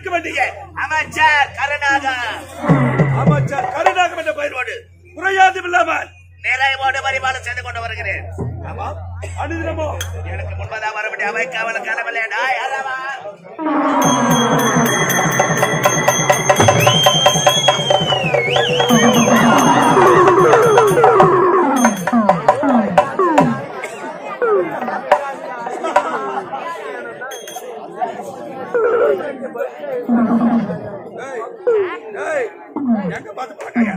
இருக்க வேண்டிய அமைச்சர் கருணாகம் என்ற பெயரோடு குறையாதும் இல்லாமல் நிறைவோடு பரிமாணம் செய்து கொண்டு வருகிறேன். எனக்கு முன்பதாக வரவேண்டிய அவை காவல கடவுளே எங்க பார்த்து போறாங்க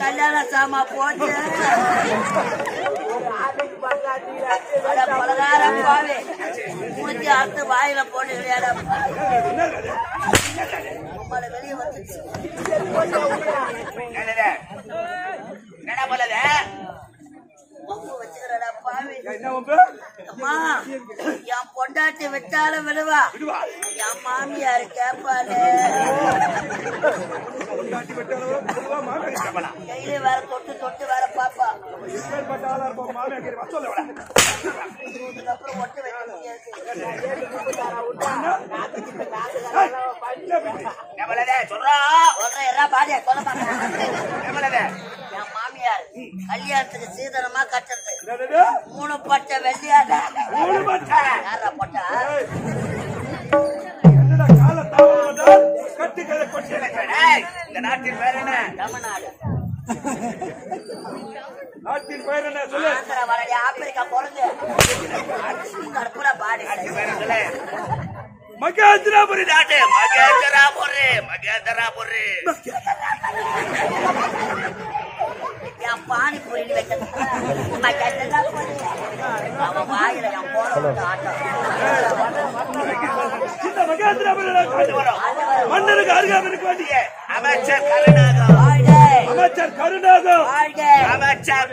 கல்யாண சாமா போட்டு பலகாரம் பாவே மூஞ்சி அறுத்து வாயில போட்டு விளையாட வெளியே வந்துச்சு என்ன போலத வச்சுக்கிறடா பாவி. அம்மா என் பொண்டாட்டி விட்டாலும் விடுவா, என் மாமியாரு கேப்பாரு கையில வேற தொட்டு தொட்டு வேற பாப்பா. அப்புறம் ஒட்டு வைக்க என் மாமியார் கல்யாணத்துக்கு சீதனமா கட்டுறது 3 பட்டை வெள்ளியாட யாரா போட்டா இந்த நாட்டின் பேர் என்ன? தமிழ்நாடு. நாட்டின் பேர் என்ன சொல்லு? ஆந்திரா வரடி ஆப்பிரிக்கா போறது கற்பூரா பாடி மகேந்திராபுரி நாட்டு. மகேந்திராபுரி என் பானிபூரி வைக்கிறது அவன் வாயில என் போற ஆட்டம். மன்னருக்கு அருகாமல் இருக்க வேண்டிய அமைச்சர் கருணாகம், அமைச்சர் கருணாகம், அமைச்சர்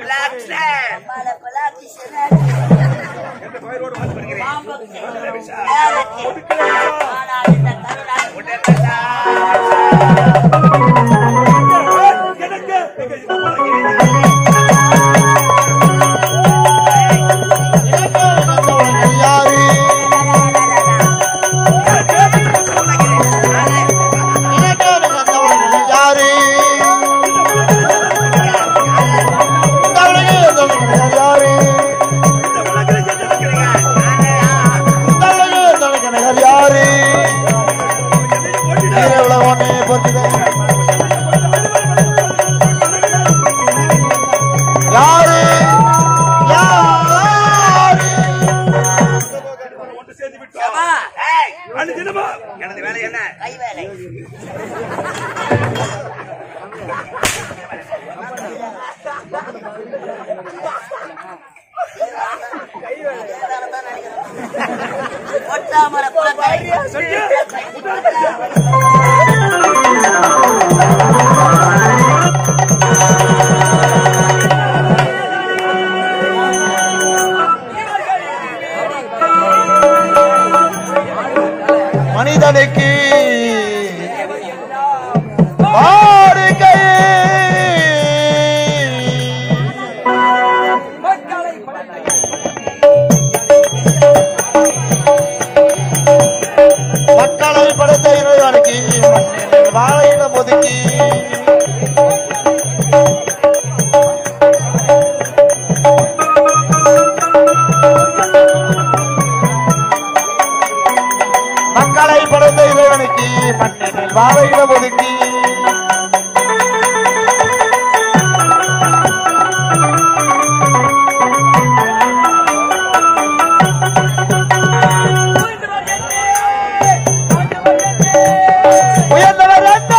எனது வேலை என்ன? கை வேலை. ஒட்டாமர மனிதனுக்கு வாருகை மக்களை படைத்த இறைவனுக்கு வாழையிடம் ஒதுக்கி மக்களை படைத்த இறைவனுக்கு மண்ணில் வாழையிடம் ஒதுக்கி உயர்ந்தவர் என்ன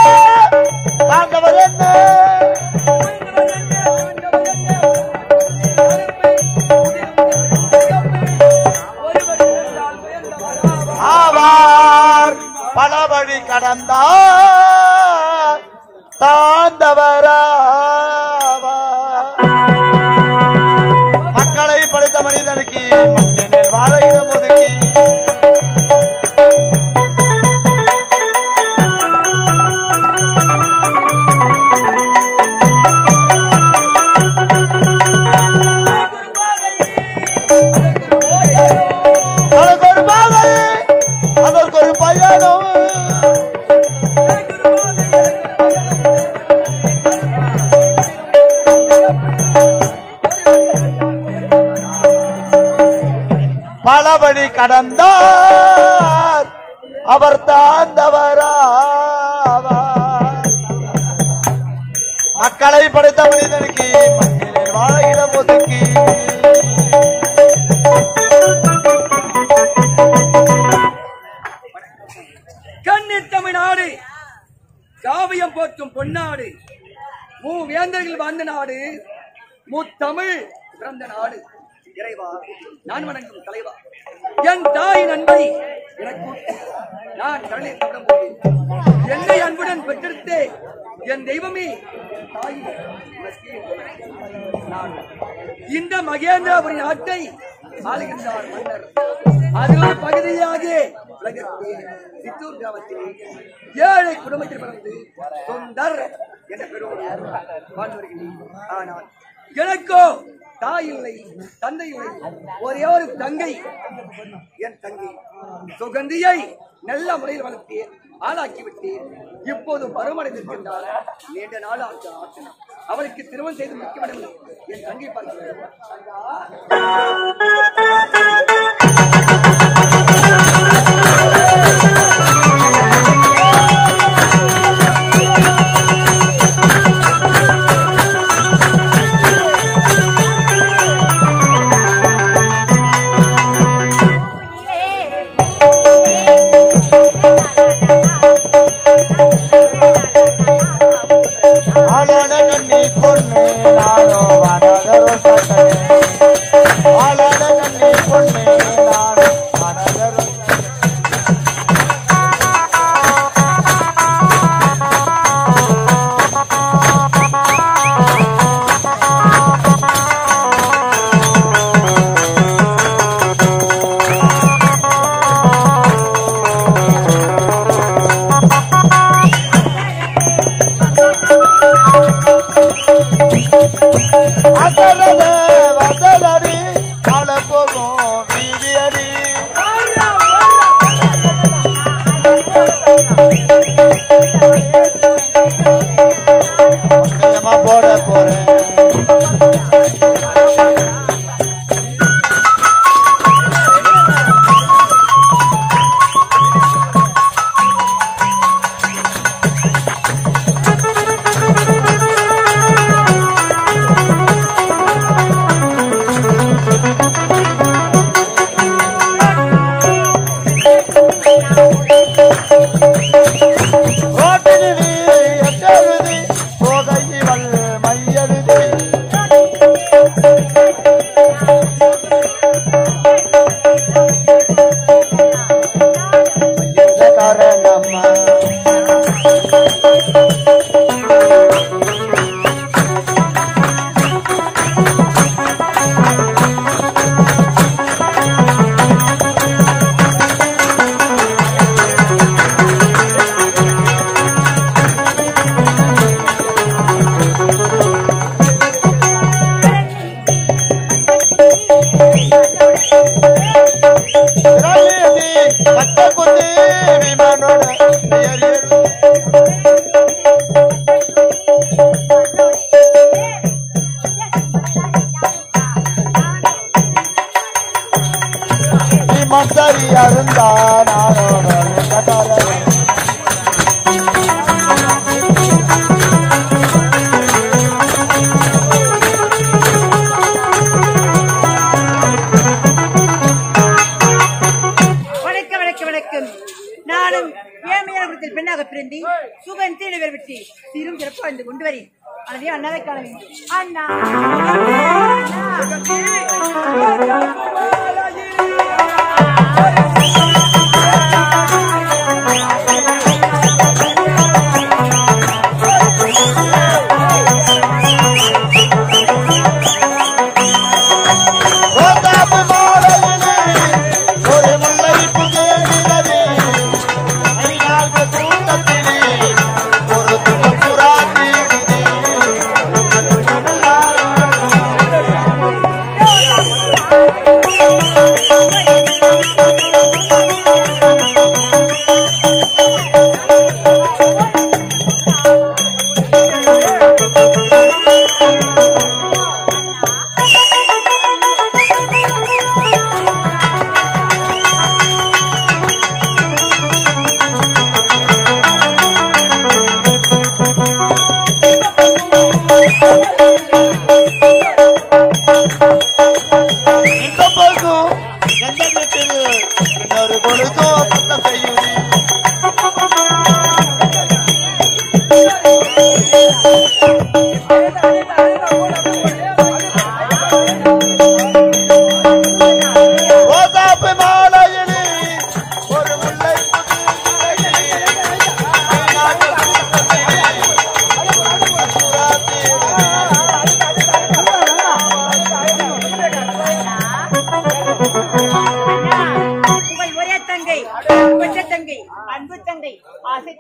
தாழ்ந்தவர் என்ன ஆவார் பல வழி கடந்தார் தாழ்ந்தவராவார் மக்களை படைத்த மனிதனுக்கு மண்ணில் வாழையிடம் ஒதுக்கி அதற்கு ஒரு பாதை அதற்கு ஒரு பயணம் பல வழி கடந்தார் அவர் தாழ்ந்தவராவார் மக்களை படைத்த மனிதனுக்கு மண்ணில் வாழ்கிற பொதுக்கு கண்ணீர் தமிழ்நாடு காவியம் போற்றும் பொன்னாடு மூவேந்தர்கள் வாழ்ந்த நாடு முத்தமிழ் பிறந்த நாடு. இறைவா நான் வணங்கும் தலைவா, என் தாயின் அன்பை எனக்கு நான் கருணை தவிடும் போது என்னை அன்புடன் பெற்றெடுத்தே என் தெய்வமே தாய். நான் இந்த மகேந்திரபுரி நாட்டை ஆளுகின்றார் மன்னர். அதில் ஒரு பகுதியாக சித்தூர் கிராமத்தில் ஏழை குடும்பத்தில் பிறந்து சுந்தர் என்ற பெருமை வாழ்ந்து வருகிறேன். ஆனால் எனக்கோ தாய் இல்லை, தந்தை இல்லை, ஒரே ஒரு தங்கை. என் தங்கை சுகந்தியை நல்ல முறையில் வளர்த்து ஆளாக்கிவிட்டு இப்போது பருவமடைந்திருக்கின்றார். நீண்ட நாள் ஆட்சி அவளுக்கு திருமணம் செய்து முக்கியமடைந்து என் தங்கை பார்க்கிறேன்.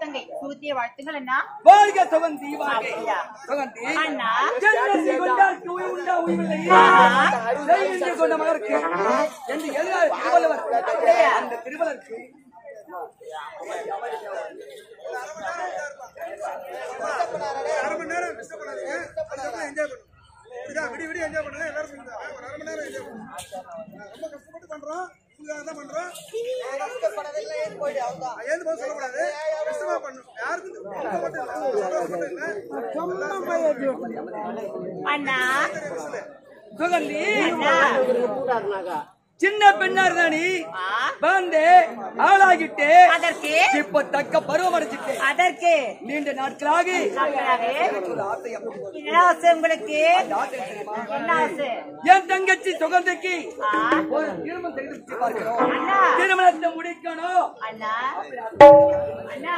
தங்கை சுகத்திய வாழ்த்துங்கள் அண்ணா. வாழ்க சுகந்தி வாழ்க அப்படியா? சுகந்தி அண்ணா. ஜென்மத்தை கொண்டாருக்கு உயிர் உண்டா உயிரில்லை செய்கின்ற கொண்ட மகருக்கு என்று எழுதினார் திருவள்ளுவர். அந்த திருவள்ளுவருக்கு அண்ணா சுகந்தி அண்ணா சின்ன பெண்ணா இருந்தா நீ வந்து ஆளாகிட்டு அதற்கு இப்ப தக்க பருவம் அடைச்சிட்டு அதற்கு நீண்ட நாட்களாக என்ன ஆசை உங்களுக்கு? என்ன ஆசை? என் தங்கச்சி சுகந்திக்கு ஒரு திருமணம் செய்து வச்சு பார்க்கிறோம். அண்ணா திருமணத்தை முடிக்கணும். அண்ணா அண்ணா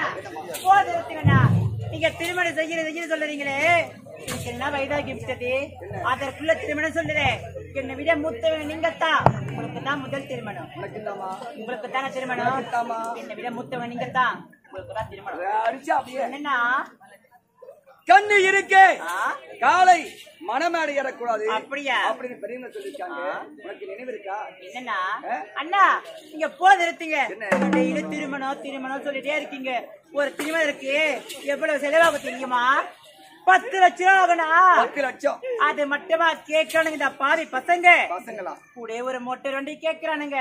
போதுங்கண்ணா. நீங்க திருமணம் செய்யறது சொல்லுறீங்களே, எனக்கு என்ன வயதாகி விட்டது? அதற்குள்ள திருமணம் சொல்லுறேன். என்னை விட மூத்தவன் நீங்கத்தான். உங்களுக்கு தான் முதல் திருமணம். உங்களுக்கு தானே திருமணம். என்னை விட மூத்தவன் நீங்கத்தான். உங்களுக்கு தான் திருமணம். அடிச்சா அப்படியே என்னன்னா கண்ணு இருக்கு காலை மனமேடை ஏறக்கூடாது. அப்படியா? அப்படின்னு பெரியவங்க சொல்லிருக்காங்க. உனக்கு நினைவு இருக்கா? என்னன்னா அண்ணா நீங்க போது இருத்தீங்க. டெய்லி திருமணம் திருமணம் சொல்லிட்டே இருக்கீங்க. ஒரு திருமணம் இருக்கு எவ்வளவு செலவாகும் தெரியுமா? 10 லட்சம் ஆகணும். 10 லட்சம். அது மட்டுமா கேட்கறானுங்க இந்த பாவி பசங்க. பசங்களா கூட ஒரு மோட்டர் வண்டி கேட்கறானுங்க.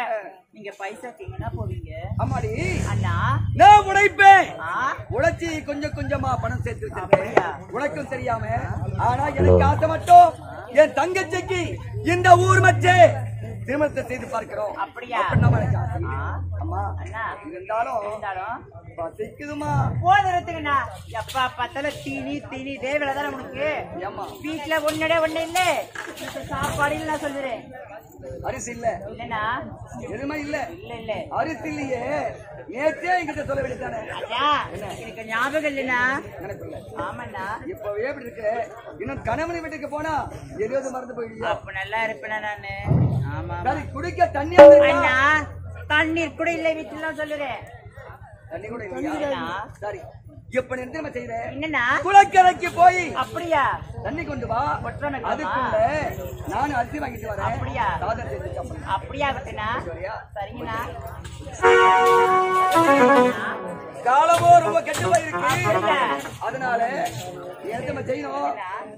நீங்க பைசா கேங்கன்னா போவீங்க. ஆமாடி அண்ணா நான் உழைப்பேன். ஆ உழைச்சி கொஞ்சம் கொஞ்சமா பணம் சேர்த்து வச்சிருக்கேன். உனக்கும் தெரியாம. ஆனா எனக்கு ஆசை மட்டும் என் தங்கச்சிக்கு இந்த ஊர் மச்சே திருமணத்தை செய்து பார்க்கிறோம். அப்படியா? அம்மா அண்ணா இருந்தாலும் பசிக்குதுமா. போது இருத்துங்கண்ணா. எப்பா பார்த்தாலும் தீனி தீனி தேவையில்தான் உனக்கு. வீட்டுல ஒன்னடே ஒண்ணு இல்ல. சாப்பாடு இல்ல நான் சொல்லுறேன். அரிசி இல்ல இல்லண்ணா. எதுவுமே இல்ல. இல்ல இல்ல அரிசி இல்லையே. நேற்றே என்கிட்ட சொல்ல வேண்டியதானே. எனக்கு ஞாபகம் இல்லண்ணா. நினைப்பில்ல. ஆமாண்ணா. இப்பவே எப்படி இருக்கு? இன்னும் கணவன் வீட்டுக்கு போனா எரியோது மறந்து போயிடுயா. அப்ப நல்லா இருப்பேனா நானு. ஆமா சரி குடிக்க தண்ணி அண்ணா. தண்ணீர் கூட இல்ல வீட்டுல சொல்லுறேன். தண்ணி கூட இல்லையா? சரி இப்ப என்ன செய்யறேன்? என்னன்னா குளக்கரைக்கு போய் அப்படியா தண்ணி கொண்டு வா. அதுக்குள்ள நானும் அரிசி வாங்கிட்டு வரேன். அப்படியா? சாதம் செஞ்சு சாப்பிடுறேன். அப்படியா கட்டுனா? சரிங்கண்ணா. காலமோ ரொம்ப கெட்டு போயிருக்கு. அதனால என்ன செய்யணும்?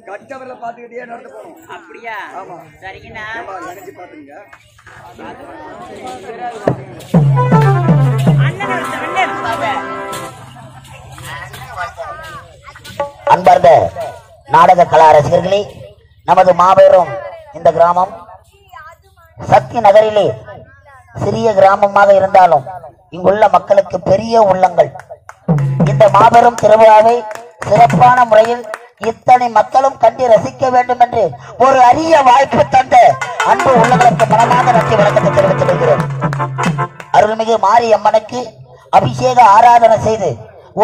கட்டவரை பாத்துக்கிட்டே நடந்து போகணும். அப்படியா? ஆமா சரிங்கண்ணா. நினைச்சு பாத்துங்க. அன்பார்ந்த நாடக கலா ரசிகர்களே, நமது மாபெரும் இந்த கிராமம் சக்தி நகரிலே சிறிய கிராமமாக இருந்தாலும் இங்குள்ள மக்களுக்கு பெரிய உள்ளங்கள். இந்த மாபெரும் திருவிழாவை சிறப்பான முறையில் இத்தனை மக்களும் கண்டு ரசிக்க வேண்டும் என்று ஒரு அரிய வாய்ப்பு தந்த அன்பு உள்ளங்களுக்கு மனமாக நன்றி வணக்கத்தை தெரிவித்துக் கொள்கிறோம். அருள்மிகு மாரியம்மனுக்கு அபிஷேக ஆராதனை செய்து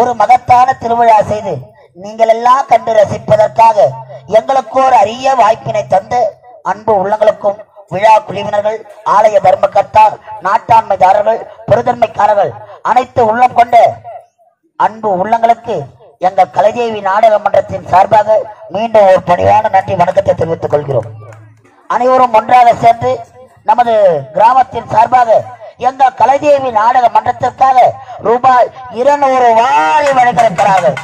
ஒரு மகத்தான திருவிழா செய்து நீங்கள் எல்லாம் கண்டு ரசிப்பதற்காக எங்களுக்கு ஒரு அரிய வாய்ப்பினை தந்த அன்பு உள்ளங்களுக்கும் விழா குழுவினர்கள், ஆலய தர்மகர்த்தா, நாட்டாண்மைதாரர்கள், பெருதன்மைக்காரர்கள், அனைத்து உள்ளம் கொண்ட அன்பு உள்ளங்களுக்கு எங்கள் கலைதேவி நாடக மன்றத்தின் சார்பாக மீண்டும் ஒரு பணிவான நன்றி வணக்கத்தை தெரிவித்துக் கொள்கிறோம். அனைவரும் ஒன்றாக சேர்ந்து நமது கிராமத்தின் சார்பாக எங்கள் கலைதேவி நாடக மன்றத்திற்காக ரூபாய் 200 வாரி வழங்கியிருக்கிறார்கள்.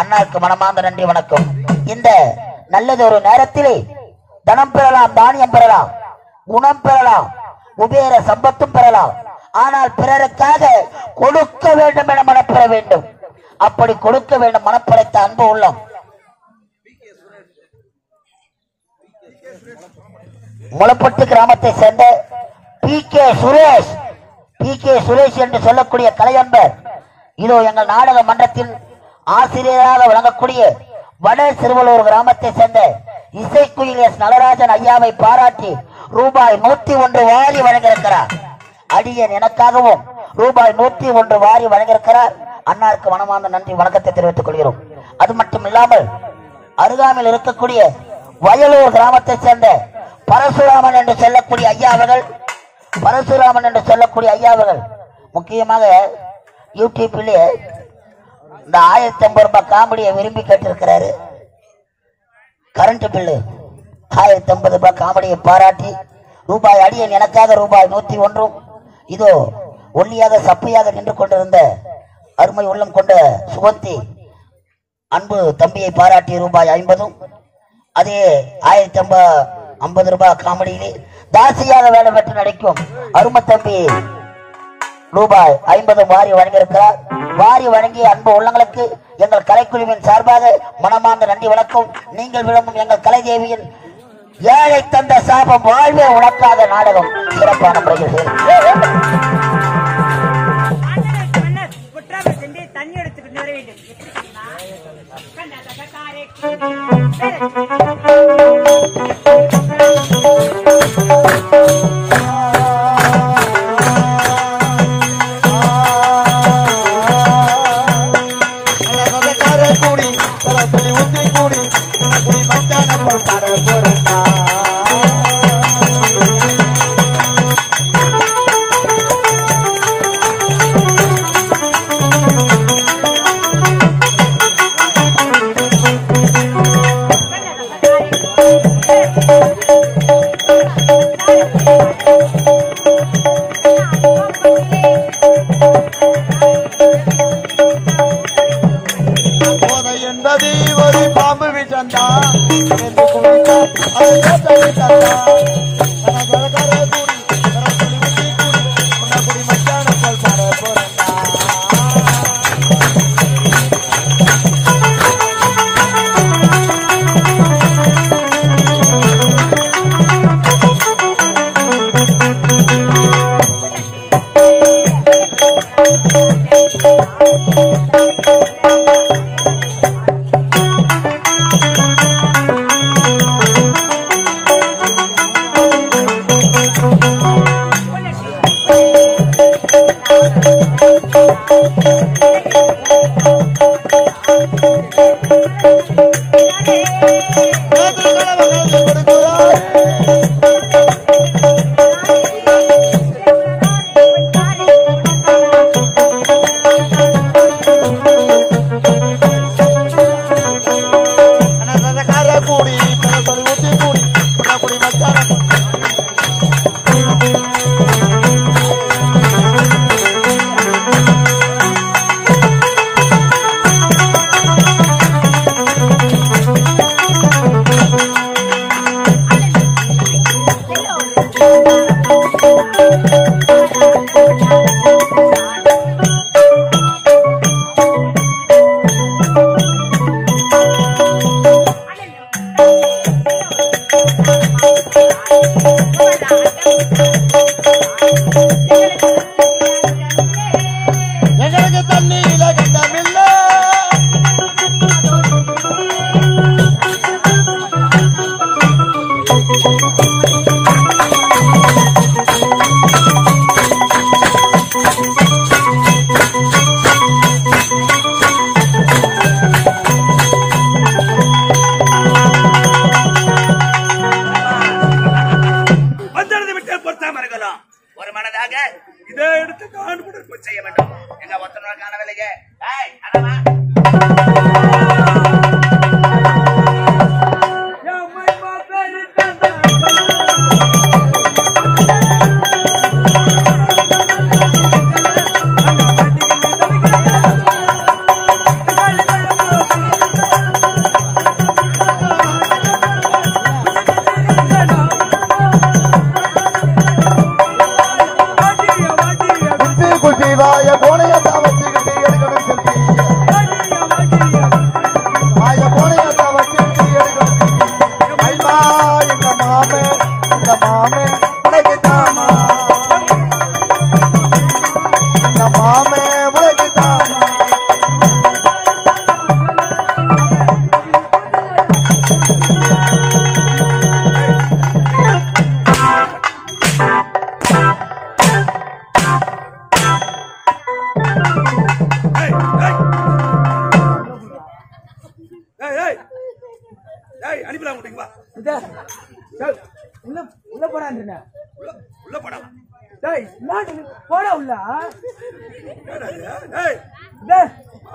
அண்ணாவுக்கு மனமார்ந்த நன்றி வணக்கம். இந்த நல்லது ஒரு நேரத்திலே தனம் பெறலாம், தானியம் பெறலாம், குணம் பெறலாம், குபேர சம்பத்தும் பெறலாம். ஆனால் பிறருக்காக கொடுக்க வேண்டும் என மனப்பெற வேண்டும். அப்படி கொடுக்க வேண்டும் மனப்படைத்த அன்பு உள்ளம் முளப்பட்டு கிராமத்தை சேர்ந்த பி.கே. சுரேஷ் என்று சொல்லக்கூடிய கலையன்பர் இதோ எங்கள் நாடக மன்றத்தில் ஆசிரியராக வழங்கக்கூடிய வட சிறுவலூர் கிராமத்தை சேர்ந்த இசைக்குயில் எஸ். நடராஜன் ஐயாவை பாராட்டி ரூபாய் 101 வாரி வழங்கியிருக்கிறார். அடியன் எனக்காகவும் ரூபாய் 101 வாரி வழங்கியிருக்கிறார். அண்ணாருக்கு மனமார்ந்த நன்றி வணக்கத்தை தெரிவித்துக் கொள்கிறோம். அது மட்டும் இல்லாமல் அருகாமையில் இருக்கக்கூடிய வயலூர் கிராமத்தை சேர்ந்த பரசுராமன் என்று சொல்லக்கூடிய ஐயாவர்கள் முக்கியமாக யூடியூப்பிலே இந்த 1050 ரூபாய் காமெடியை விரும்பி கேட்டிருக்கிறாரு. கரண்ட் பில்லு 1050 ரூபாய் காமெடியை பாராட்டி ரூபாய் அடியன் எனக்காக ரூபாய் 101. இதோ ஒல்லியாக சப்பையாக நின்று கொண்டிருந்த அருமை உள்ளம் கொண்ட சுகந்தி அன்பு தம்பியை பாராட்டி ரூபாய் 50. அதே 1050 ரூபாய் காமெடியிலே தாசியாக வேலை பெற்று நடிக்கும் அருமை தம்பி ரூபாய் 50 வாரி வழங்கியிருக்கிறார். வாரி வழங்கிய அன்பு உள்ளங்களுக்கு எங்கள் கலைக்குழுவின் சார்பாக மனமார்ந்த நன்றி வணக்கம். நீங்கள் விளம்பும் எங்கள் கலைதேவியின் ஏழை தந்த சாபம் வாழ்வே உனக்காக நாடகம் சிறப்பான முறையில் தண்ணி எடுத்துக்கிட்டு வர வேண்டும்.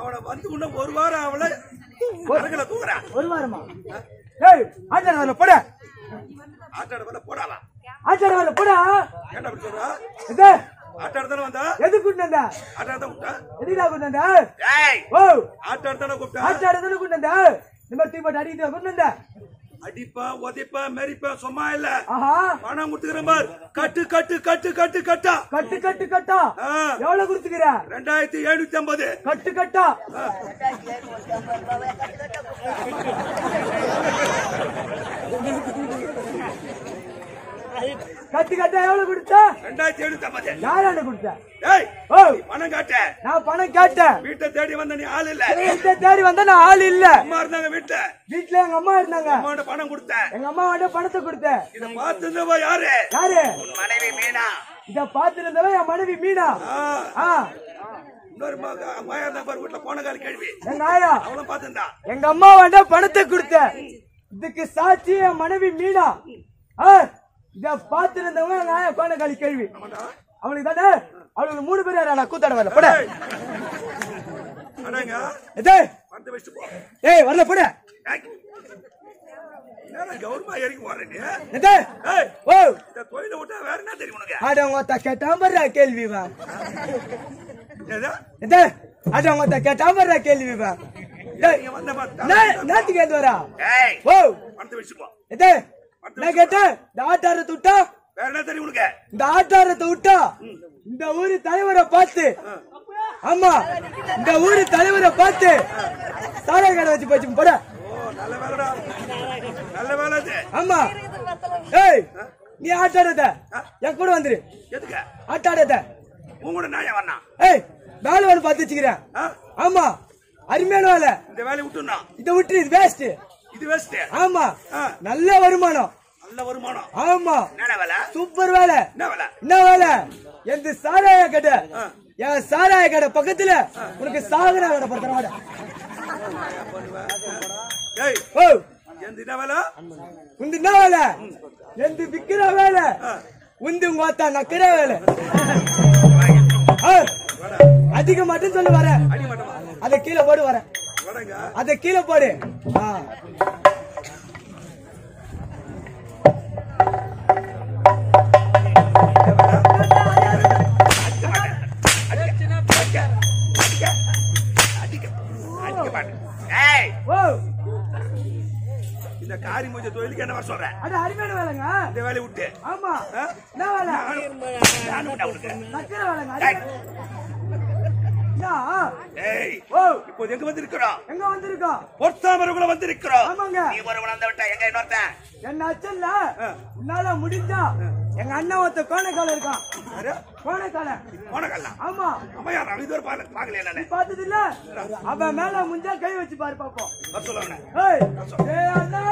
அவனை வந்து இன்னும் ஒரு வாரம் அவளை தூக்குறான். ஒரு வாரமா? ஏய் ஆச்சார வரல போட. ஆட்டாட வரல போடாவா? ஆச்சார வரல போடா. என்ன அப்படி சொல்றா? இது ஆட்டாட தானே வந்தா? எது கூட்டண்டா? ஆட்டாட தான் கூப்பிட்டா. எதுடா கூட்டண்டா? ஏய் ஓ ஆட்டாட தானே கூப்பிட்டா. ஆச்சார தான கூட்டண்டா. நம்ம தீப அடிக்குது கூட்டண்டா. அடிப்பா உதைப்பா மெரிப்பா சும்மா இல்ல. ஆஹா பணம் கொடுத்துக்கிறேன் பார். கட்டு கட்டு கட்டு கட்டு கட்டா. கட்டு கட்டு கட்டா. எவ்வளவு கொடுத்துக்கிற? 2750. கட்டு கட்டா. கட்டு கட்டா எவ்வளவு கொடுத்த? 2750. யாராண்ட கொடுத்த? ஏய் ஓ பணம் காட்ட. நான் பணம் கேட்டேன். வீட்டை தேடி வந்த நீ ஆள் இல்ல. வீட்டை தேடி வந்தா நான் ஆள் இல்ல. அம்மா இருந்தாங்க வீட்டுல. வீட்டுல எங்க அம்மா இருந்தாங்க. அம்மாவோட பணம் கொடுத்தேன். எங்க அம்மாவோட பணத்தை கொடுத்தேன். இத பார்த்துருந்தவ யாரு? யாரு? மனைவி மீனா. இத பாத்துருந்தவ என் மனைவி மீனா. இன்னொரு மாயா தான் பாரு வீட்டுல போன கால கேள்வி. எங்க ஆயா அவளும் பார்த்துருந்தா. எங்க அம்மாவோட பணத்தை கொடுத்தேன். இதுக்கு சாட்சி என் மனைவி மீனா. இத பாத்துருந்தவங்க எங்க ஆயா போன காலி கேள்வி. அவளுக்கு தானே அவளுக்கு 3 பேர் யாரா கூத்தாட வரல போட. அடங்க இதே வந்து வெச்சு போ. ஏய் வரல போட. என்ன கௌரவமா ஏறி போறே நீ? இதே ஏய் ஓ இந்த கோயில விட்டா வேற என்ன தெரியும் உனக்கு? ஆடவங்க கேட்டா வர்ற கேள்வி வா. ஏதா இதே ஆடவங்க கேட்டா வர்ற கேள்வி வா. நீ வந்த பார்த்தா நாத்துக்கு ஏந்து வரா. ஏய் ஓ வந்து வெச்சு போ. இதே நான் கேட்டேன் இந்த ஆட்டாரத்தை விட்டா வேற என்ன தெரியும் உனக்கு? இந்த ஆட்டாரத்தை விட்டா இந்த ஊரு தலைவரை பார்த்து ஆமா இந்த ஊரு தலைவரை பார்த்து சாராய கடை வச்சு போச்சு போட. ஓ நல்ல வேலைடா. நல்ல வேலை அது. ஆமா ஏய் நீ ஆட்டாரத என் கூட வந்துரு. எதுக்கு? ஆட்டாரத உன் கூட நான் வரணும். ஏய் வேலை ஒன்று பார்த்து வச்சுக்கிறேன். ஆமா அருமையான வேலை. இந்த வேலையை விட்டுனா இதை விட்டு இது வேஸ்ட். இது வேஸ்ட். ஆமா நல்ல வருமானம். நல்ல வருமானம். ஆமா என்ன வேலை? சூப்பர் வேலை. என்ன வேலை? என்ன வேலை? எந்த சாராய கடை என் சாராய கடை பக்கத்துல உனக்கு சாகர கடை படுத்துற. ஏய் ஓ எந்த என்ன வேலை? உந்து என்ன வேலை? எந்த விக்கிற வேலை. உந்து உங்க நக்கிற வேலை. அதிக மட்டும் சொல்லு வர. அடி மாட்டமா? அத கீழே போடு வர. வரங்க. அத கீழே போடு. ஏய் ஓ இந்த காரி மூஞ்ச தொழிலுக்கு என்ன வர சொல்ற? அது அருமையான வேலைங்க. இந்த வேலையை விட்டு ஆமா என்ன வேலை? நானும் விட்டா உனக்கு. நக்கிற வேலைங்க. ஏய் ஓ இப்போ எங்க வந்திருக்கிறோம்? எங்க வந்திருக்கோம்? பொத்தாமரகுல வந்திருக்கிறோம். ஆமாங்க. நீ ஒருவன் அந்த விட்டா எங்க இன்னொருத்தன்? என்ன அச்சல்ல உன்னால முடிஞ்சா எங்க அண்ணன் ஒருத்த கோணைக்கால இருக்கான். கோணைக்கால போனகல்லாம். ஆமா அம்மா யார் இது ஒரு பாக்கல நீ நானே. பார்த்தது இல்ல? அவன் மேல முஞ்சா கை வச்சு பாரு பாப்போம். வர சொல்லுங்க. ஏய் ஏய் அண்ணா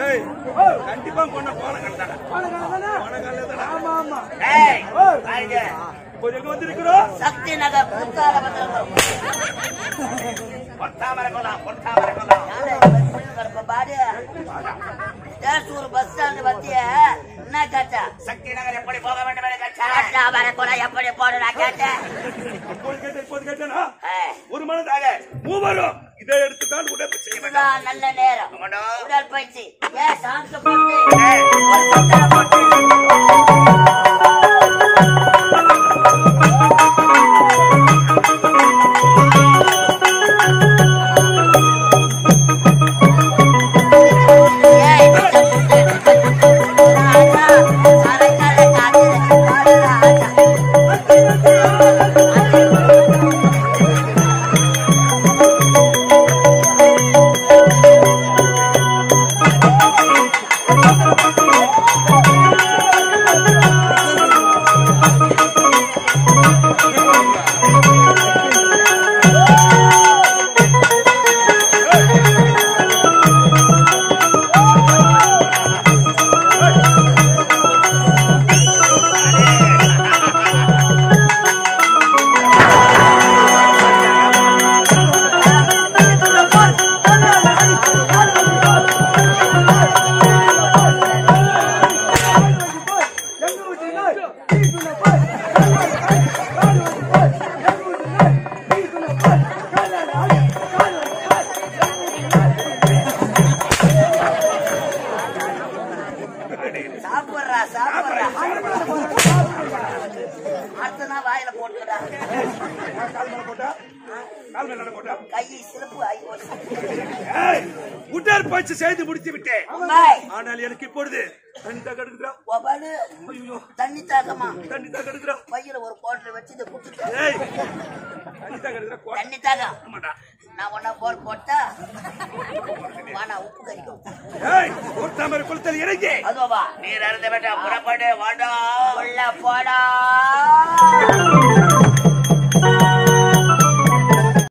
ஏய் கண்டிப்பா பொண்ண போனகல்ல. ஆமா ஆமா ஏய் வாங்க. இப்போ எங்க வந்திருக்கிறோம்? சக்தி நகர் புத்தால தேசூர் பஸ் ஸ்டாண்ட் பத்திய என்ன கேட்ட? சக்தி நகர் எப்படி போக வேண்டும் என்று கேட்டேன். எப்படி போடுறா கேட்டேன். இப்போது கேட்டேனா? ஒரு மனதாக மூவரும் இதை எடுத்துதான் உடற்பயிற்சி செய்ய வேண்டும். நான் நல்ல நேரம் ஆமாடா. உடற்பயிற்சி ஏன் சாந்து போட்டு ஒரு சட்டை போட்டு சாப்பிடுறா சாப்பிடுறா அடுத்தனா வாயில போட்டுடா கை சிறப்பு ஆகி போச்சு. உடற்பயிற்சி செய்து முடித்து விட்டேன். ஆனால் எனக்கு இப்பொழுது தண்ணி தாக்க எடுக்கிறா. தண்ணி தாக்கமா? தண்ணி தாக்க எடுக்கிறா. பையில ஒரு கோட்டை வச்சு இதை குடிச்சிட்டு தண்ணி தாக்க எடுக்கிறா. தண்ணி தாக்கம் நான் ஒன்னா போர் போட்டா வானா உப்பு கறிக்கும். தாமரை குளத்தில் இறங்கி அதுவா நீர் அறுந்த வேண்டாம் புறப்படு வாடா உள்ள போடா.